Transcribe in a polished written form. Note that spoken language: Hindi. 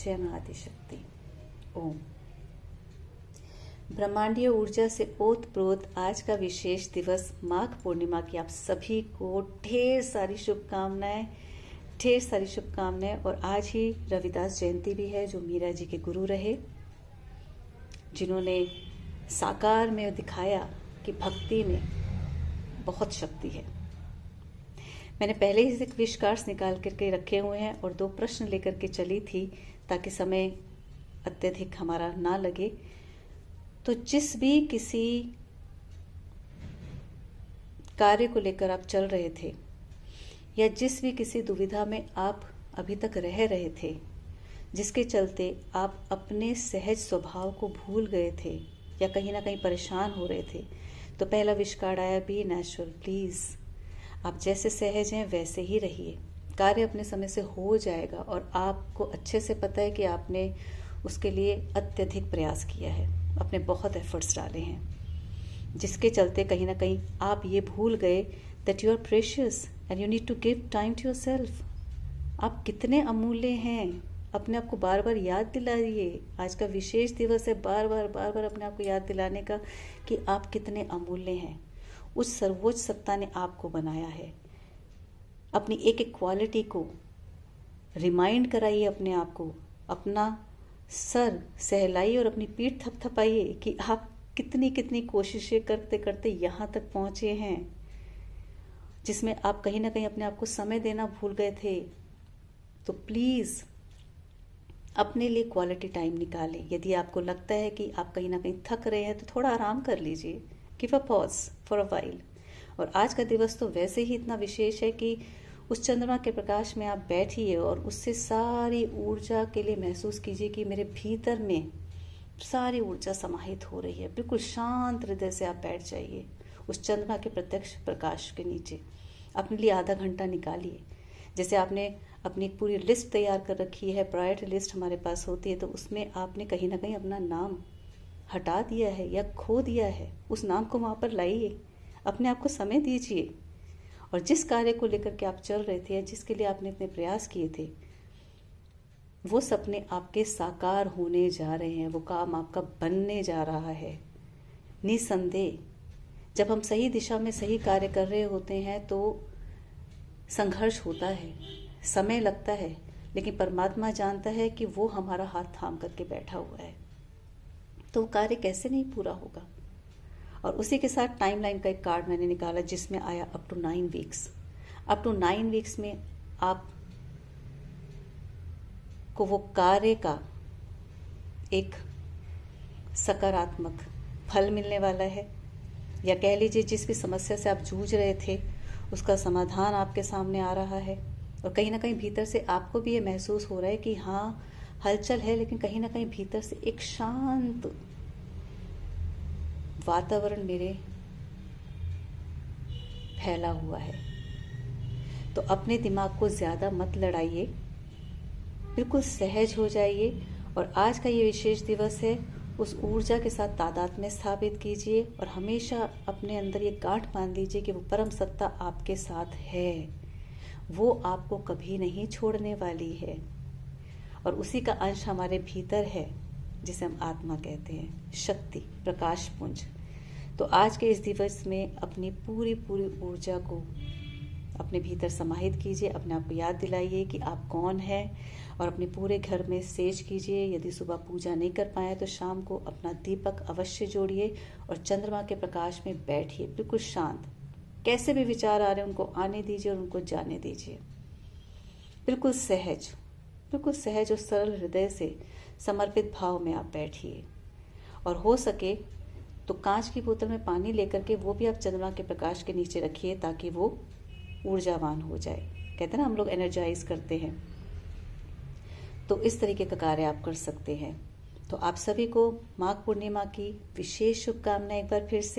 जय महाआदिशक्ति। ओम। ब्रह्मांडीय ऊर्जा से ओतप्रोत आज का विशेष दिवस माघ पूर्णिमा की आप सभी को ढेर सारी शुभकामनाएं। और आज ही रविदास जयंती भी है, जो मीरा जी के गुरु रहे, जिन्होंने साकार में दिखाया कि भक्ति में बहुत शक्ति है। मैंने पहले ही से विश कार्ड्स निकाल करके रखे हुए हैं और 2 प्रश्न लेकर के चली थी ताकि समय अत्यधिक हमारा ना लगे। तो जिस भी किसी कार्य को लेकर आप चल रहे थे या जिस भी किसी दुविधा में आप अभी तक रह रहे थे, जिसके चलते आप अपने सहज स्वभाव को भूल गए थे या कहीं ना कहीं परेशान हो रहे थे, तो पहला विश कार्ड आया, बी नेचुरल। प्लीज़ आप जैसे सहज हैं वैसे ही रहिए। कार्य अपने समय से हो जाएगा और आपको अच्छे से पता है कि आपने उसके लिए अत्यधिक प्रयास किया है, अपने बहुत एफर्ट्स डाले हैं, जिसके चलते कहीं ना कहीं आप ये भूल गए that you are precious and you need to give time to yourself. आप कितने अमूल्य हैं, अपने आप को बार बार याद दिलाइए। आज का विशेष दिवस है बार बार अपने आप को याद दिलाने का कि आप कितने अमूल्य हैं। उस सर्वोच्च सत्ता ने आपको बनाया है। अपनी एक एक क्वालिटी को रिमाइंड कराइए अपने आप को, अपना सर सहलाइए और अपनी पीठ थपथपाइए कि आप कितनी कोशिशें करते करते यहाँ तक पहुँचे हैं, जिसमें आप कहीं ना कहीं अपने आप को समय देना भूल गए थे। तो प्लीज़ अपने लिए क्वालिटी टाइम निकालें। यदि आपको लगता है कि आप कहीं ना कहीं थक रहे हैं तो थोड़ा आराम कर लीजिए, give a pause for a while. और आज का दिवस तो वैसे ही इतना विशेष है कि उस चंद्रमा के प्रकाश में आप बैठिए और उससे सारी ऊर्जा के लिए महसूस कीजिए कि मेरे भीतर में सारी ऊर्जा समाहित हो रही है। बिल्कुल शांत हृदय से आप बैठ जाइए उस चंद्रमा के प्रत्यक्ष प्रकाश के नीचे। अपने लिए आधा घंटा निकालिए। जैसे आपने अपनी पूरी लिस्ट तैयार कर रखी है, प्रायोरिटी लिस्ट हमारे पास होती है, तो उसमें आपने कहीं ना कहीं अपना नाम हटा दिया है या खो दिया है, उस नाम को वहाँ पर लाइए। अपने आप को समय दीजिए और जिस कार्य को लेकर के आप चल रहे थे या जिसके लिए आपने इतने प्रयास किए थे, वो सपने आपके साकार होने जा रहे हैं, वो काम आपका बनने जा रहा है। निसंदेह जब हम सही दिशा में सही कार्य कर रहे होते हैं तो संघर्ष होता है, समय लगता है, लेकिन परमात्मा जानता है कि वो हमारा हाथ थाम करके बैठा हुआ है, तो कार्य कैसे नहीं पूरा होगा। और उसी के साथ टाइमलाइन का एक कार्ड मैंने निकाला जिसमें आया up to 9 weeks. Up to 9 weeks में आप को वो कार्य का एक सकारात्मक फल मिलने वाला है, या कह लीजिए जिस भी समस्या से आप जूझ रहे थे उसका समाधान आपके सामने आ रहा है। और कहीं ना कहीं भीतर से आपको भी ये महसूस हो रहा है कि हाँ हलचल है, लेकिन कहीं ना कहीं भीतर से एक शांत वातावरण मेरे फैला हुआ है। तो अपने दिमाग को ज़्यादा मत लड़ाइए, बिल्कुल सहज हो जाइए। और आज का ये विशेष दिवस है, उस ऊर्जा के साथ तादात्म्य स्थापित कीजिए और हमेशा अपने अंदर ये गांठ बांध लीजिए कि वो परम सत्ता आपके साथ है, वो आपको कभी नहीं छोड़ने वाली है। और उसी का अंश हमारे भीतर है, जिसे हम आत्मा कहते हैं, शक्ति, प्रकाश पुंज। तो आज के इस दिवस में अपनी पूरी ऊर्जा को अपने भीतर समाहित कीजिए, अपने आप को याद दिलाइए कि आप कौन हैं, और अपने पूरे घर में सेज कीजिए। यदि सुबह पूजा नहीं कर पाए तो शाम को अपना दीपक अवश्य जोड़िए और चंद्रमा के प्रकाश में बैठिए, बिल्कुल शांत। कैसे भी विचार आ रहे हैं उनको आने दीजिए और उनको जाने दीजिए। बिल्कुल सहज और सरल हृदय से समर्पित भाव में आप बैठिए। और हो सके तो कांच की बोतल में पानी लेकर के वो भी आप चंद्रमा के प्रकाश के नीचे रखिए ताकि वो ऊर्जावान हो जाए। कहते हैं ना हम लोग एनर्जाइज करते हैं, तो इस तरीके का कार्य आप कर सकते हैं। तो आप सभी को माघ पूर्णिमा की विशेष शुभकामनाएं एक बार फिर से।